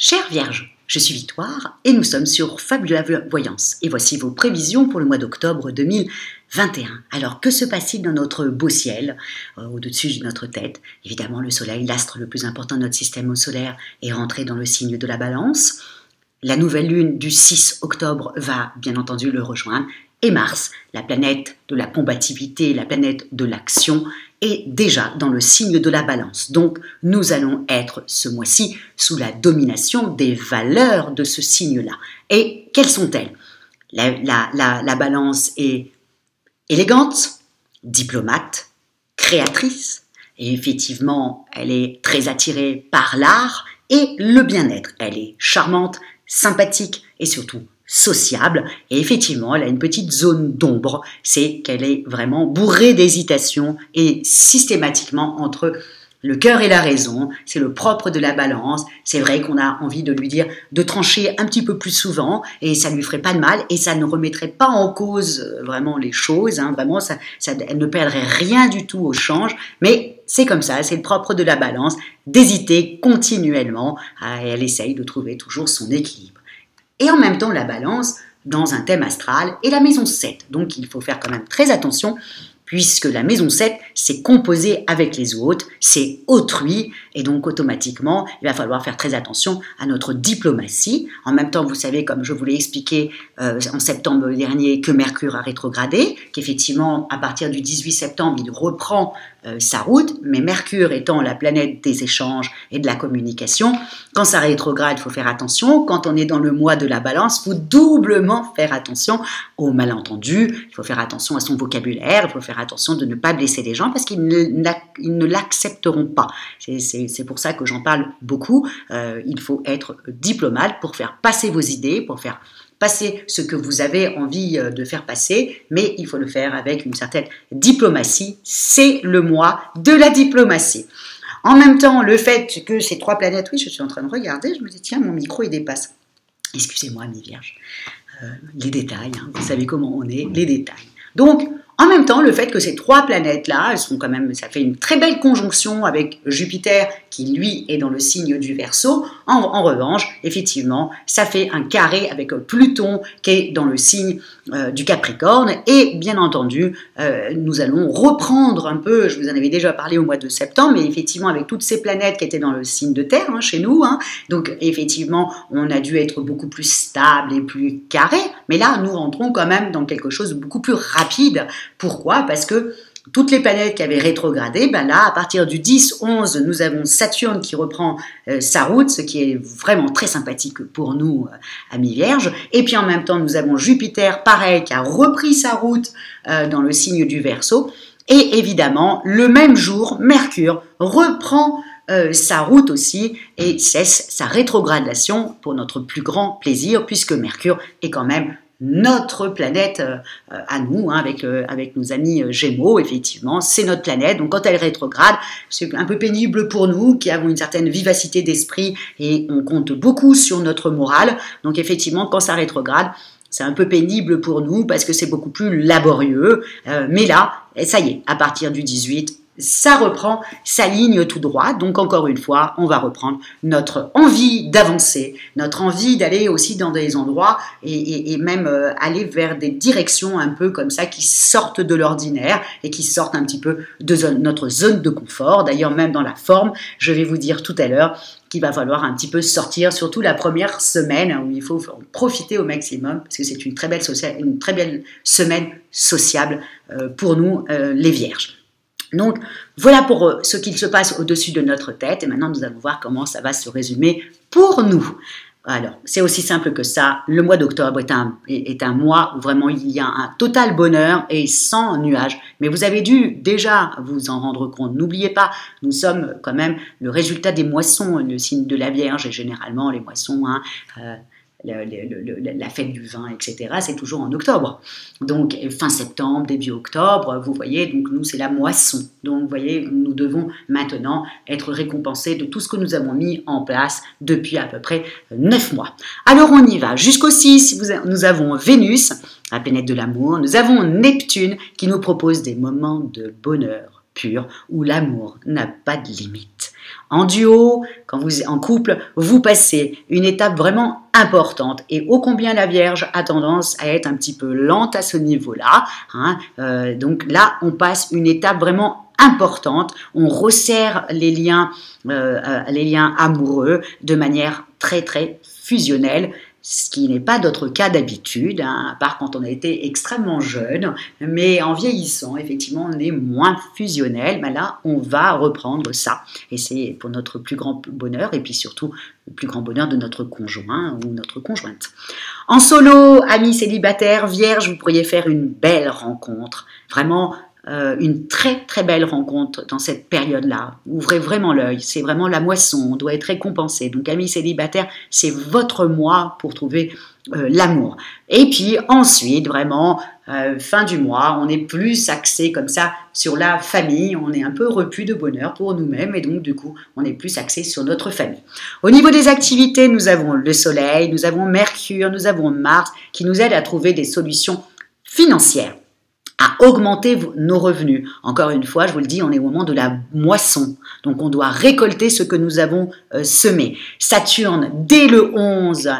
Chère Vierge, je suis Victoire et nous sommes sur Fabula Voyance. Et voici vos prévisions pour le mois d'octobre 2021. Alors, que se passe-t-il dans notre beau ciel, au-dessus de notre tête? Évidemment, le soleil, l'astre le plus important de notre système solaire, est rentré dans le signe de la Balance. La nouvelle lune du 6 octobre va bien entendu le rejoindre. Et Mars, la planète de la combativité, la planète de l'action, est déjà dans le signe de la Balance. Donc, nous allons être ce mois-ci sous la domination des valeurs de ce signe-là. Et quelles sont-elles? La Balance est élégante, diplomate, créatrice, et effectivement, elle est très attirée par l'art et le bien-être. Elle est charmante, sympathique et surtout sociable, et effectivement elle a une petite zone d'ombre, c'est qu'elle est vraiment bourrée d'hésitation et systématiquement entre le cœur et la raison. C'est le propre de la Balance. C'est vrai qu'on a envie de lui dire de trancher un petit peu plus souvent et ça lui ferait pas de mal et ça ne remettrait pas en cause vraiment les choses, hein. Vraiment elle ne perdrait rien du tout au change, mais c'est comme ça, c'est le propre de la Balance d'hésiter continuellement. Elle essaye de trouver toujours son équilibre. Et en même temps, la Balance, dans un thème astral, est la maison 7. Donc, il faut faire quand même très attention, puisque la maison 7, c'est composé avec les autres, c'est autrui, et donc automatiquement, il va falloir faire très attention à notre diplomatie. En même temps, vous savez, comme je vous l'ai expliqué en septembre dernier, que Mercure a rétrogradé, qu'effectivement, à partir du 18 septembre, il reprend sa route, mais Mercure étant la planète des échanges et de la communication, quand ça rétrograde, il faut faire attention. Quand on est dans le mois de la Balance, il faut doublement faire attention aux malentendus, il faut faire attention à son vocabulaire, il faut faire attention de ne pas blesser les gens parce qu'ils ne l'accepteront pas. C'est pour ça que j'en parle beaucoup. Il faut être diplomate pour faire passer vos idées, pour faire passer ce que vous avez envie de faire passer, mais il faut le faire avec une certaine diplomatie. C'est le mois de la diplomatie. En même temps, le fait que ces trois planètes, oui, je suis en train de regarder, je me dis, tiens, mon micro, il dépasse. Excusez-moi, mes vierges. Les détails, hein, vous savez comment on est, les détails. Donc, en même temps, le fait que ces trois planètes-là, elles sont quand même, ça fait une très belle conjonction avec Jupiter, qui lui est dans le signe du Verseau. En revanche, effectivement, ça fait un carré avec Pluton qui est dans le signe du Capricorne. Et bien entendu, nous allons reprendre un peu, je vous en avais déjà parlé au mois de septembre, mais effectivement avec toutes ces planètes qui étaient dans le signe de Terre, hein, chez nous, hein, donc effectivement, on a dû être beaucoup plus stable et plus carré. Mais là, nous rentrons quand même dans quelque chose de beaucoup plus rapide. Pourquoi? Parce que toutes les planètes qui avaient rétrogradé, ben là, à partir du 10-11, nous avons Saturne qui reprend sa route, ce qui est vraiment très sympathique pour nous, amis vierges. Et puis en même temps, nous avons Jupiter, pareil, qui a repris sa route dans le signe du Verseau. Et évidemment, le même jour, Mercure reprend sa route aussi et cesse sa rétrogradation pour notre plus grand plaisir, puisque Mercure est quand même notre planète à nous, hein, avec nos amis Gémeaux, effectivement, c'est notre planète. Donc quand elle rétrograde, c'est un peu pénible pour nous qui avons une certaine vivacité d'esprit et on compte beaucoup sur notre morale. Donc effectivement, quand ça rétrograde, c'est un peu pénible pour nous parce que c'est beaucoup plus laborieux. Mais là, ça y est, à partir du 18, ça reprend sa ligne tout droit. Donc encore une fois, on va reprendre notre envie d'avancer, notre envie d'aller aussi dans des endroits et même aller vers des directions un peu comme ça qui sortent de l'ordinaire et qui sortent un petit peu de notre zone de confort. D'ailleurs, même dans la forme, je vais vous dire tout à l'heure qu'il va falloir un petit peu sortir, surtout la première semaine où il faut profiter au maximum parce que c'est une très belle semaine sociable pour nous, les Vierges. Donc, voilà pour ce qu'il se passe au-dessus de notre tête. Et maintenant, nous allons voir comment ça va se résumer pour nous. Alors, c'est aussi simple que ça. Le mois d'octobre est un mois où vraiment il y a un total bonheur et sans nuages. Mais vous avez dû déjà vous en rendre compte. N'oubliez pas, nous sommes quand même le résultat des moissons. Le signe de la Vierge et généralement les moissons, hein, la fête du vin, etc., c'est toujours en octobre. Donc, fin septembre, début octobre, vous voyez, donc nous, c'est la moisson. Donc, vous voyez, nous devons maintenant être récompensés de tout ce que nous avons mis en place depuis à peu près 9 mois. Alors, on y va. Jusqu'au 6, nous avons Vénus, la planète de l'amour. Nous avons Neptune qui nous propose des moments de bonheur pur, où l'amour n'a pas de limite. En duo, quand vous êtes en couple, vous passez une étape vraiment importante et ô combien la Vierge a tendance à être un petit peu lente à ce niveau-là. Donc là, on passe une étape vraiment importante, on resserre les liens amoureux de manière très très fusionnelle, ce qui n'est pas notre cas d'habitude, à part quand on a été extrêmement jeune, mais en vieillissant, effectivement, on est moins fusionnel, mais là, on va reprendre ça, et c'est pour notre plus grand bonheur, et puis surtout, le plus grand bonheur de notre conjoint ou notre conjointe. En solo, amis célibataires, vierges, vous pourriez faire une belle rencontre, vraiment une très très belle rencontre dans cette période-là. Ouvrez vraiment l'œil, c'est vraiment la moisson, on doit être récompensé. Donc amis célibataires, c'est votre mois pour trouver l'amour. Et puis ensuite, vraiment, fin du mois, on est plus axé comme ça sur la famille, on est un peu repu de bonheur pour nous-mêmes et donc du coup, on est plus axé sur notre famille. Au niveau des activités, nous avons le Soleil, nous avons Mercure, nous avons Mars qui nous aident à trouver des solutions financières, à augmenter nos revenus. Encore une fois, je vous le dis, on est au moment de la moisson. Donc, on doit récolter ce que nous avons semé. Saturne, dès le 11,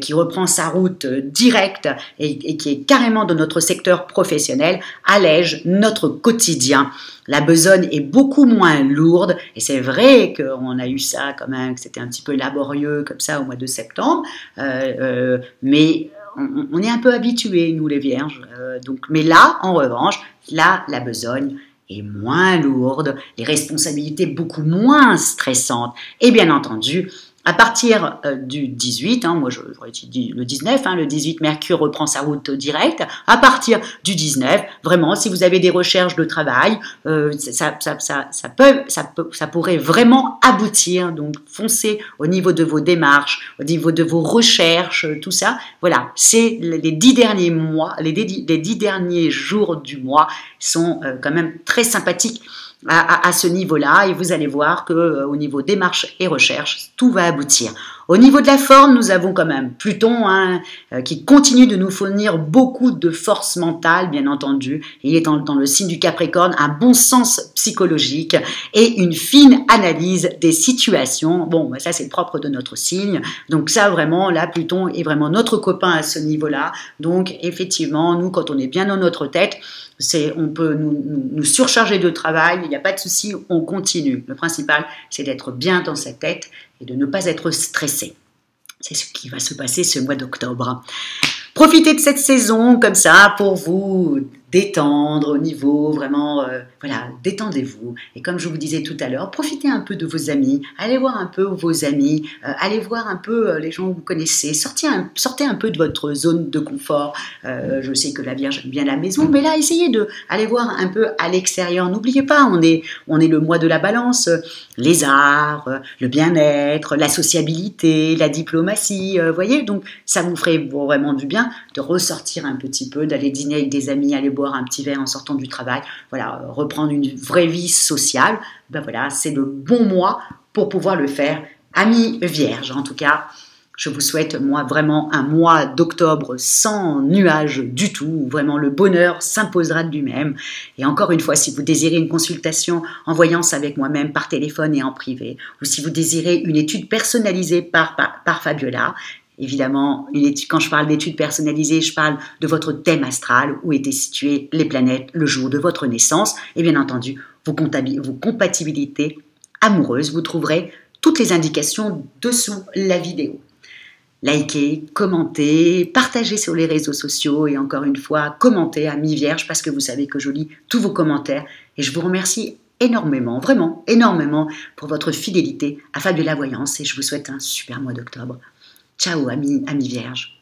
qui reprend sa route directe et qui est carrément dans notre secteur professionnel, allège notre quotidien. La besogne est beaucoup moins lourde et c'est vrai qu'on a eu ça quand même, que c'était un petit peu laborieux comme ça au mois de septembre, mais on est un peu habitués, nous les vierges. Mais là, en revanche, là, la besogne est moins lourde, les responsabilités beaucoup moins stressantes. Et bien entendu, à partir du 18, moi j'aurais dit le 19, le 18, Mercure reprend sa route directe. À partir du 19, vraiment, si vous avez des recherches de travail, ça pourrait vraiment aboutir. Donc foncez au niveau de vos démarches, au niveau de vos recherches, tout ça. Voilà, c'est les 10 derniers mois, les 10 derniers jours du mois sont quand même très sympathiques à ce niveau-là, et vous allez voir que au niveau démarche et recherche, tout va aboutir. Au niveau de la forme, nous avons quand même Pluton qui continue de nous fournir beaucoup de force mentale, bien entendu. Il est dans le signe du Capricorne, un bon sens psychologique et une fine analyse des situations. Bon, ça c'est le propre de notre signe. Donc ça vraiment, là, Pluton est vraiment notre copain à ce niveau-là. Donc effectivement, nous, quand on est bien dans notre tête, on peut nous surcharger de travail, il n'y a pas de souci, on continue. Le principal, c'est d'être bien dans sa tête et de ne pas être stressé. C'est ce qui va se passer ce mois d'octobre. Profitez de cette saison comme ça pour vous détendre au niveau vraiment, voilà, détendez-vous. Et comme je vous disais tout à l'heure, profitez un peu de vos amis, allez voir un peu vos amis, allez voir un peu les gens que vous connaissez, sortez un peu de votre zone de confort. Je sais que la Vierge aime bien la maison, mais là, essayez d'aller voir un peu à l'extérieur. N'oubliez pas, on est le mois de la Balance, les arts, le bien-être, la sociabilité, la diplomatie, voyez, donc ça vous ferait vraiment du bien de ressortir un petit peu, d'aller dîner avec des amis, aller boire un petit verre en sortant du travail, voilà, reprendre une vraie vie sociale. Ben voilà, c'est le bon mois pour pouvoir le faire. Amis vierges, en tout cas, je vous souhaite, moi, vraiment un mois d'octobre sans nuages du tout, où vraiment le bonheur s'imposera de lui-même. Et encore une fois, si vous désirez une consultation en voyance avec moi-même par téléphone et en privé, ou si vous désirez une étude personnalisée par Fabiola, évidemment, quand je parle d'études personnalisées, je parle de votre thème astral, où étaient situées les planètes le jour de votre naissance, et bien entendu, vos compatibilités amoureuses. Vous trouverez toutes les indications dessous la vidéo. Likez, commentez, partagez sur les réseaux sociaux et encore une fois, commentez à mi-vierge parce que vous savez que je lis tous vos commentaires et je vous remercie énormément, vraiment énormément pour votre fidélité à Fabiola Voyance et je vous souhaite un super mois d'octobre. Ciao, amis vierges.